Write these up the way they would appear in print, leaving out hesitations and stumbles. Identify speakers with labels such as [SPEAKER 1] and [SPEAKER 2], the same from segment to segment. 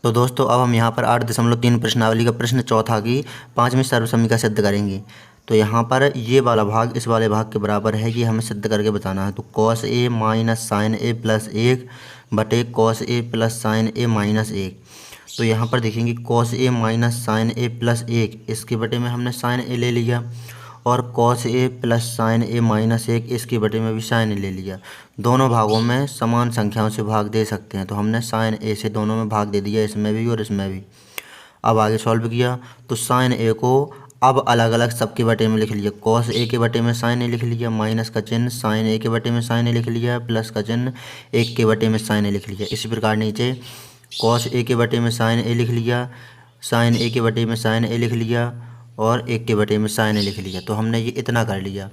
[SPEAKER 1] तो दोस्तों अब हम यहाँ पर 8.3 प्रश्नावली का प्रश्न चौथा की 5वीं सर्वसमीका सिद्ध करेंगे। तो यहाँ पर ये वाला भाग इस वाले भाग के बराबर है, ये हमें सिद्ध करके बताना है। तो cos A minus sign A plus 1 बटे cos A plus sign A minus 1। तो यहाँ पर देखेंगे cos A minus sign A plus 1, इसके बटे में हमने साइन ए ले लिया, और cos A plus sign A minus 1 इसके बटे में भी साइन ए ले लिया। दोनों भागों में समान संख्याओं से भाग दे सकते हैं, तो हमने साइन ए से दोनों में भाग दे दिया, इसमें भी और इसमें भी। अब आगे सॉल्व किया तो साइन ए को अब अलग अलग सबके बटे में लिख लिया। कॉस ए के बटे में साइन ए लिख लिया, माइनस का चिन्ह साइन ए के बटे में साइन ए लिख लिया, प्लस का चिन्ह 1 के बटे में साइन ए लिख लिया। इसी प्रकार नीचे कॉस ए के बटे में साइन ए लिख लिया, साइन ए के बटे में साइन ए लिख लिया, और 1 के बटे में साइन ए लिख लिया। तो हमने ये इतना कर लिया।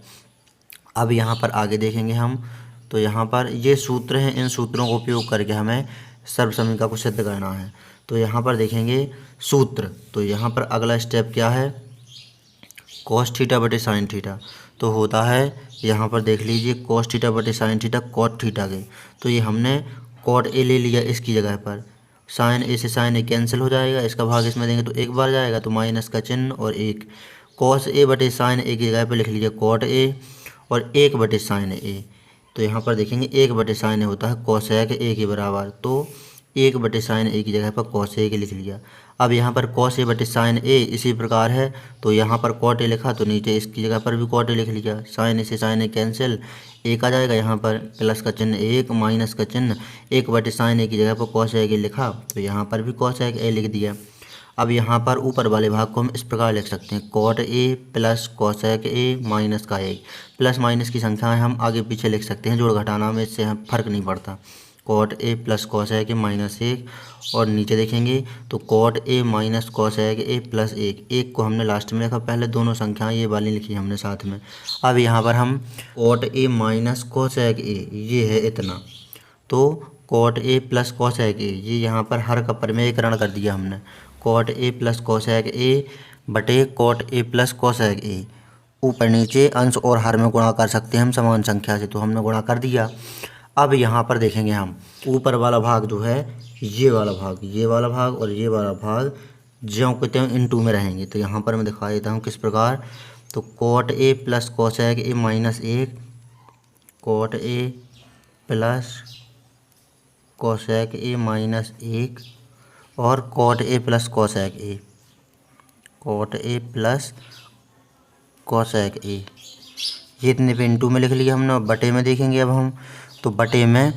[SPEAKER 1] अब यहाँ पर आगे देखेंगे हम, तो यहाँ पर ये सूत्र हैं, इन सूत्रों का उपयोग करके हमें सर्वसमीका को सिद्ध करना है। तो यहाँ पर देखेंगे सूत्र, तो यहाँ पर अगला स्टेप क्या है, कॉस थीटा बटे साइन थीटा। तो होता है यहाँ पर देख लीजिए कॉस थीटा बटे साइन थीटा कॉट थीटा के। तो ये हमने कॉट ए ले लिया इसकी जगह पर, साइन ए से साइन ए कैंसिल हो जाएगा, इसका भाग इसमें देंगे तो एक बार जाएगा, तो माइनस का चिन्ह और 1। कॉस ए बटे साइन ए की जगह पर लिख लीजिए कॉट ए, और 1 बटे साइन ए। तो यहाँ पर देखेंगे 1 बटे साइन ए होता है कोसेक ए के बराबर, तो 1 बटे साइन ए की जगह पर कॉस ए के लिख लिया। अब यहाँ पर कॉस ए बटे साइन ए इसी प्रकार है, तो यहाँ पर कॉट ए लिखा, तो नीचे इसकी जगह पर भी कॉट ए लिख लिया। साइन ए से साइन ए कैंसिल, 1 आ जाएगा, यहाँ पर प्लस का चिन्ह 1 माइनस का चिन्ह 1 बटे साइन ए की जगह पर कॉस ए के लिखा, तो यहाँ पर भी कॉस ए लिख दिया। अब यहाँ पर ऊपर वाले भाग को हम इस प्रकार लिख सकते हैं, cot A plus cosec A minus का 1। प्लस माइनस की संख्याएं हम आगे पीछे लिख सकते हैं, जोड़ घटाना में इससे हम फर्क नहीं पड़ता। Cot A plus cosec A minus 1, और नीचे देखेंगे तो cot A minus cosec A plus 1 को हमने लास्ट में लिखा, पहले दोनों संख्याएं ये वाली लिखी हमने साथ में। अब यहाँ पर हम cot A minus cosec A ये है इतना, तो cot A plus cosec A ये यहाँ पर हर का परिमेयकरण कर दिया हमने। Cot A plus cosec A बटे cot A plus cosec A, ऊपर नीचे अंश और हर में गुणा कर सकते हैं हम समान संख्या से, तो हमने गुणा कर दिया। अब यहाँ पर देखेंगे हम ऊपर वाला भाग जो है ये वाला भाग, ये वाला भाग और ये वाला भाग ज्यों के त्यों इन टू में रहेंगे। तो यहाँ पर मैं दिखा देता हूँ किस प्रकार। तो cot A plus cosec A minus 1, cot A plus cosec A minus 1, और cot A plus cosec A, cot A plus cosec A, ये इतने पे इंटू में लिख लिया हमने। बटे में देखेंगे अब हम, तो बटे में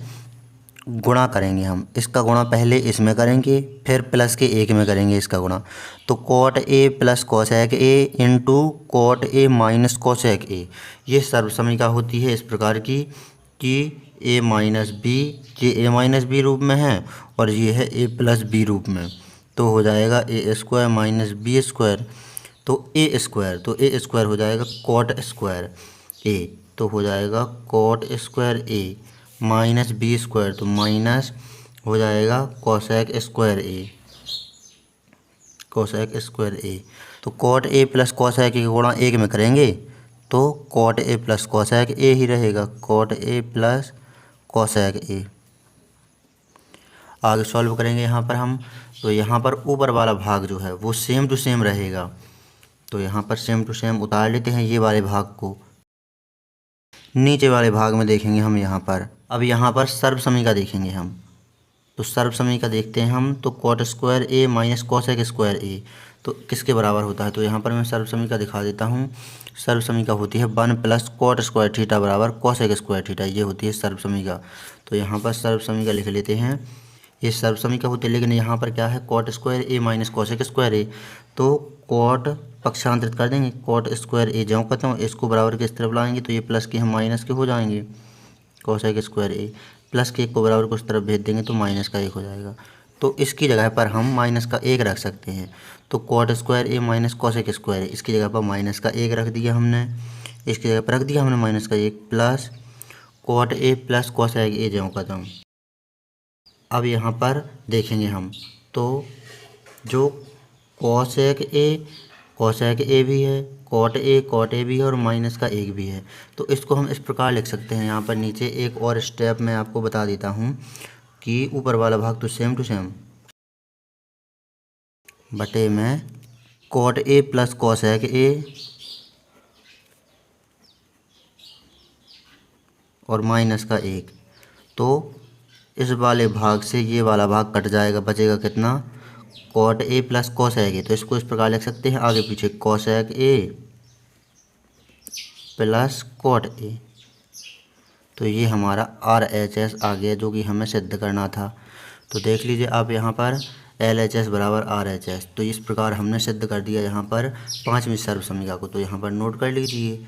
[SPEAKER 1] गुणा करेंगे हम, इसका गुणा पहले इसमें करेंगे, फिर प्लस के 1 में करेंगे इसका गुणा। तो cot A plus cosec A into cot A minus cosec A, ये सर्वसमीका होती है इस प्रकार की कि ए माइनस बी, ये ए माइनस बी रूप में है और ये है ए प्लस बी रूप में। तो हो जाएगा ए स्क्वायर माइनस बी स्क्वायर, तो ए स्क्वायर, तो ए स्क्वायर हो जाएगा कॉट स्क्वायर ए, तो हो जाएगा cot square A minus B square, तो माइनस हो जाएगा cosec square A, cosec square A. तो cot A plus cosec A का गुणा 1 में करेंगे तो cot A plus cosec A ही रहेगा, cot A plus cosec A. आगे सॉल्व करेंगे यहाँ पर हम, तो यहाँ पर ऊपर वाला भाग जो है वो सेम टू सेम रहेगा, तो यहाँ पर सेम टू सेम उतार लेते हैं ये वाले भाग को। नीचे वाले भाग में देखेंगे हम यहाँ पर, अब यहाँ पर सर्वसमीका देखेंगे हम, तो सर्वसमीका देखते हैं हम। तो cot square A minus cosec square A तो किसके बराबर होता है, तो यहाँ पर मैं सर्वसमीका दिखा देता हूँ। सर्वसमीका होती है 1 प्लस कॉट स्क्वायर थीटा बराबर कोसेक स्क्वायर थीटा, ये होती है सर्वसमीका। तो यहाँ पर सर्वसमीका लिख लेते हैं, ये सर्वसमीका होती है। लेकिन यहाँ पर क्या है, cot square A minus cosec square A, तो कॉट पक्षांतरित कर देंगे, कॉट स्क्वायर ए ज्यों कहते हैं इसको बराबर के इस तरफ लाएंगे, तो ये प्लस के हम माइनस के हो जाएंगे, कोसेक स्क्वायर ए प्लस के 1 को बराबर को उस तरफ भेज देंगे तो माइनस का 1 हो जाएगा। तो इसकी जगह पर हम माइनस का 1 रख सकते हैं, तो cot square A minus cosec square ए, इसकी जगह पर माइनस का 1 रख दिया हमने, इसकी जगह पर रख दिया हमने माइनस का 1 plus cot A plus cosec A ज्यों कहता हूँ। अब यहाँ पर देखेंगे हम, तो जो कोसेक ए भी है, कॉट ए भी है और माइनस का 1 भी है, तो इसको हम इस प्रकार लिख सकते हैं। यहाँ पर नीचे एक और स्टेप मैं आपको बता देता हूँ कि ऊपर वाला भाग तो सेम टू सेम बटे में cot A plus cosec A और माइनस का 1। तो इस वाले भाग से ये वाला भाग कट जाएगा, बचेगा कितना, cot A plus cosec A. तो इसको इस प्रकार लिख सकते हैं आगे पीछे, cosec A plus cot A. तो ये हमारा RHS आ गया, जो कि हमें सिद्ध करना था। तो देख लीजिए आप यहाँ पर LHS बराबर RHS। तो इस प्रकार हमने सिद्ध कर दिया यहाँ पर पांचवी सर्वसमीका को। तो यहाँ पर नोट कर लीजिए।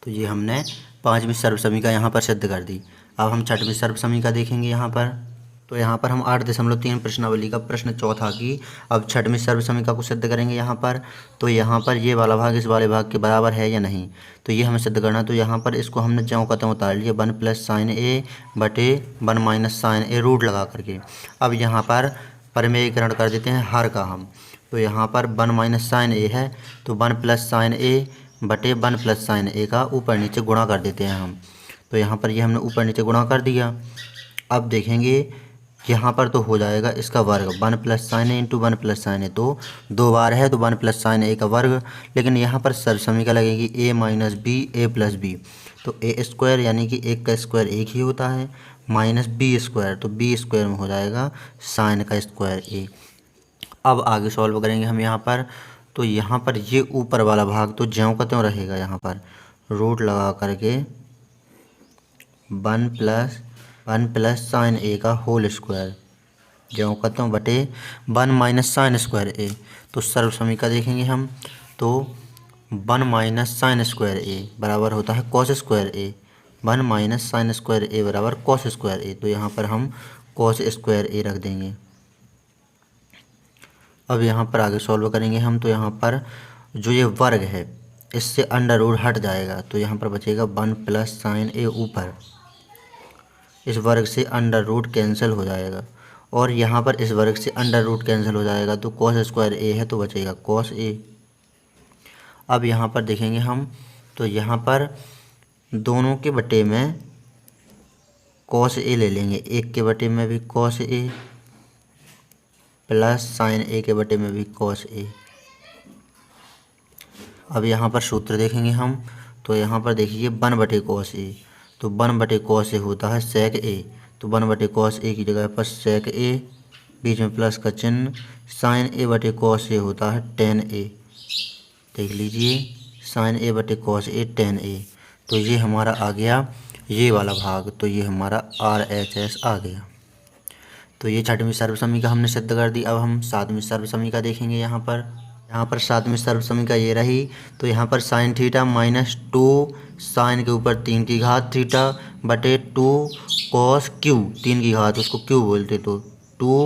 [SPEAKER 1] तो ये हमने पांचवी सर्वसमीका यहाँ पर सिद्ध कर दी। अब हम छठवीं सर्वसमीका देखेंगे यहाँ पर। तो यहाँ पर हम 8.3 प्रश्नावली का प्रश्न चौथा की अब छठवीं सर्वसमीका को सिद्ध करेंगे यहाँ पर। तो यहाँ पर ये वाला भाग इस वाले भाग के बराबर है या नहीं, तो ये हमें सिद्ध करना। तो यहाँ पर इसको हमने ज्यों का त्यों उतार लिया, 1 + sin a बटे 1 - sin a रूट लगा करके। अब यहाँ पर परिमेयीकरण कर देते हैं हर का हम। तो यहाँ पर 1 - sin a है, तो 1 + sin a बटे 1 + sin a का ऊपर नीचे गुणा कर देते हैं हम। तो यहाँ पर ये हमने ऊपर नीचे गुणा कर दिया। अब देखेंगे यहाँ पर तो हो जाएगा इसका वर्ग, 1 + sin a × 1 + sin a। तो 2 बार है तो 1 + sin a का वर्ग। लेकिन यहाँ पर सर्वसमीका लगेगी a - b a + b। तो a² यानी कि 1 का स्क्वायर 1 ही होता है, माइनस b² तो b² में हो जाएगा sin का स्क्वायर a। अब आगे सॉल्व करेंगे हम यहाँ पर। तो यहाँ पर ये ऊपर वाला भाग तो ज्यों का त्यों रहेगा, यहाँ पर रूट लगा करके 1 + sin a का होल स्क्वायर ज्यों का त्यों बटे 1 - sin² a। तो सर्वसमीका देखेंगे हम। तो 1 - sin² a बराबर होता है cos² a। 1 - sin² a बराबर cos² a। तो यहाँ पर हम cos² a रख देंगे। अब यहाँ पर आगे सॉल्व करेंगे हम। तो यहाँ पर जो ये वर्ग है इससे अंडर रूट हट जाएगा, तो यहाँ पर बचेगा 1 + sin a ऊपर। इस वर्ग से अंडर रूट कैंसिल हो जाएगा और यहाँ पर इस वर्ग से अंडर रूट कैंसिल हो जाएगा, तो cos² a है तो बचेगा cos a। अब यहाँ पर देखेंगे हम। तो यहाँ पर दोनों के बटे में cos a ले लेंगे, एक के बटे में भी cos a plus sin a के बटे में भी cos a। अब यहाँ पर सूत्र देखेंगे हम। तो यहाँ पर देखिए 1/cos a, तो 1/cos a होता है sec a। तो 1/cos a की जगह पर sec a, बीच में प्लस का चिन्ह, sin a/cos a होता है tan a। देख लीजिए sin a/cos a tan a। तो ये हमारा आ गया ये वाला भाग। तो ये हमारा RHS आ गया। तो ये छठवीं सर्वसमीका हमने सिद्ध कर दी। अब हम सातवीं सर्वसमीका देखेंगे यहाँ पर सातवीं सर्वसमीका ये रही। तो यहाँ पर sin थीटा -2 sin के ऊपर 3 की घात थीटा बटे 2 cos q, 3 की घात उसको q बोलते, तो 2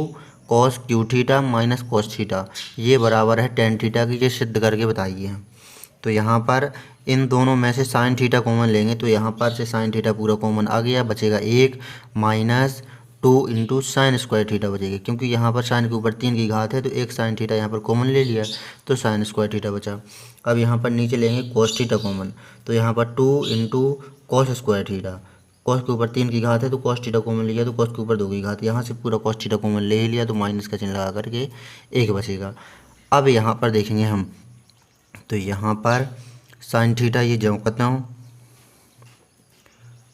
[SPEAKER 1] cos q theta minus cos theta ये बराबर है tan थीटा की। ये सिद्ध करके बताइए हम। तो यहाँ पर इन दोनों में से sin थीटा कॉमन लेंगे, तो यहाँ पर से sin थीटा पूरा कॉमन आ गया, बचेगा 1 -2 × sin² थीटा बचेगा। क्योंकि यहाँ पर sin के ऊपर 3 की घात है तो एक sin थीटा यहाँ पर कॉमन ले लिया, तो sin² थीटा बचा। अब यहाँ पर नीचे लेंगे cos थीटा कॉमन, तो यहाँ पर 2 × cos² थीटा। cos के ऊपर 3 की घात है तो cos थीटा कॉमन लिया, तो cos के ऊपर 2 की घात, यहाँ से पूरा cos थीटा कॉमन ले ही लिया, तो माइनस का चिन्ह लगा करके 1 बचेगा। अब यहाँ पर देखेंगे हम। तो यहाँ पर sin थीटा ये ज्यों का त्यों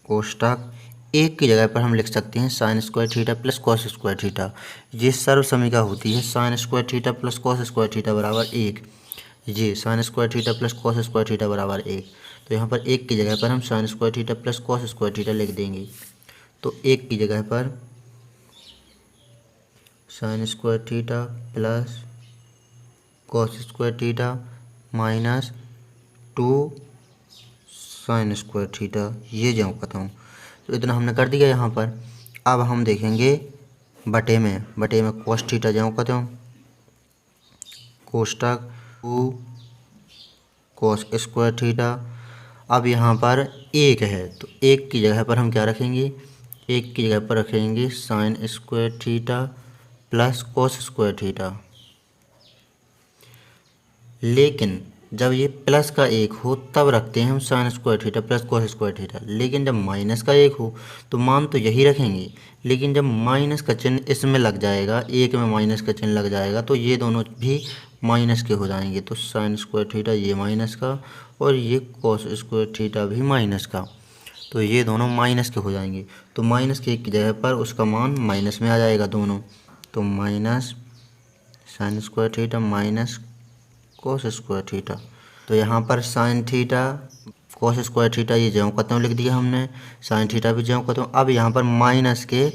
[SPEAKER 1] कोष्टक 1 की जगह पर हम लिख सकते हैं sin² theta plus cos² theta. ये सर्वसमीका होती है sin² theta plus cos² theta बराबर 1। ये sin² theta plus cos² theta बराबर 1। तो यहाँ पर 1 की जगह पर हम sin² theta plus cos² theta लिख देंगे। तो 1 की जगह पर sin² theta plus cos² theta minus 2 sin² theta ये ज्यों का त्यों। तो इतना हमने कर दिया यहाँ पर। अब हम देखेंगे बटे में cos थीटा ज्यों का त्यों कोष्टक 2 cos² थीटा। अब यहाँ पर 1 है तो 1 की जगह पर हम क्या रखेंगे, 1 की जगह पर रखेंगे sin² theta plus cos² theta. लेकिन जब ये प्लस का 1 हो तब रखते हैं हम sign square theta plus cos square theta, लेकिन जब माइनस का 1 हो तो मान तो यही रखेंगे, लेकिन जब माइनस का चिन्ह इसमें लग जाएगा, एक में माइनस का चिन्ह लग जाएगा तो ये दोनों भी माइनस के हो जाएंगे। तो साइन स्क्वायर थीटा ये माइनस का और ये कॉस स्क्वायर थीटा भी माइनस का, तो ये दोनों माइनस के हो जाएंगे। तो माइनस के एक की जगह पर उसका मान माइनस में आ जाएगा दोनों, तो minus sine square theta minus cos square theta. तो यहाँ पर sine theta cos square theta ये ज्यों का त्यों लिख दिया हमने, साइन थीटा भी ज्यों का त्यों। अब यहाँ पर माइनस के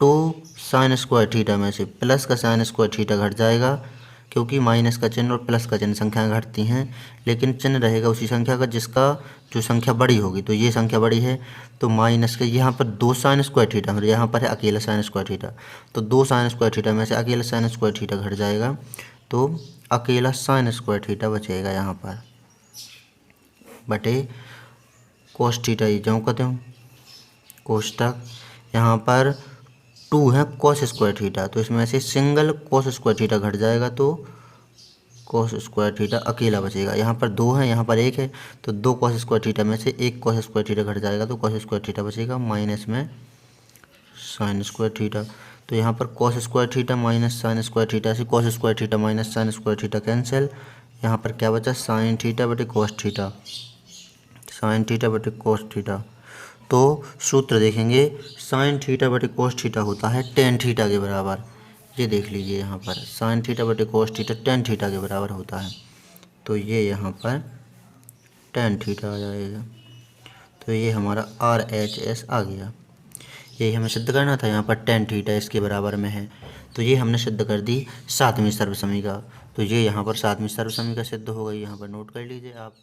[SPEAKER 1] 2 साइन स्क्वायर थीटा में से प्लस का साइन स्क्वायर थीटा घट जाएगा, क्योंकि माइनस का चिन्ह और प्लस का चिन्ह संख्याएं घटती हैं, लेकिन चिन्ह रहेगा उसी संख्या का जिसका जो संख्या बड़ी होगी। तो ये संख्या बड़ी है, तो माइनस के यहाँ पर 2 साइन स्क्वायर थीटा और यहाँ पर है अकेला साइन स्क्वायर थीटा, तो 2 साइन स्क्वायर थीटा में से अकेला साइन स्क्वायर थीटा घट जाएगा, तो अकेला साइन स्क्वायर थीटा बचेगा यहाँ पर, बटे कोस थीटा ये ज्यों का त्यों कोष्टक। यहाँ पर 2 है कॉस स्क्वायर थीटा, तो इसमें से सिंगल कॉस स्क्वायर थीटा घट जाएगा, तो कॉस स्क्वायर थीटा अकेला बचेगा। यहाँ पर 2 है, यहाँ पर 1 है, तो 2 कॉस स्क्वायर थीटा में से 1 कॉस स्क्वायर थीटा घट जाएगा, तो कॉस स्क्वायर थीटा बचेगा माइनस में साइन स्क्वायर थीटा। तो यहाँ पर cos square theta minus sine square theta से cos square theta minus sine square theta cancel. यहाँ पर क्या बचा, साइन थीटा बटे कॉस थीटा, साइन थीटा बटे कॉस थीटा। तो सूत्र देखेंगे, साइन थीटा बटे कॉस थीटा होता है टेन थीटा के बराबर। ये देख लीजिए यहाँ पर साइन थीटा बटे कॉस थीटा टेन थीटा के बराबर होता है, तो ये यहाँ पर टेन थीटा आ जाएगा। तो ये हमारा RHS आ गया। यही हमें सिद्ध करना था, यहाँ पर टेन थीटा इसके बराबर में है, तो ये हमने सिद्ध कर दी सातवीं सर्वसमीका। तो ये यहाँ पर सातवीं सर्वसमीका सिद्ध हो गई, यहाँ पर नोट कर लीजिए आप।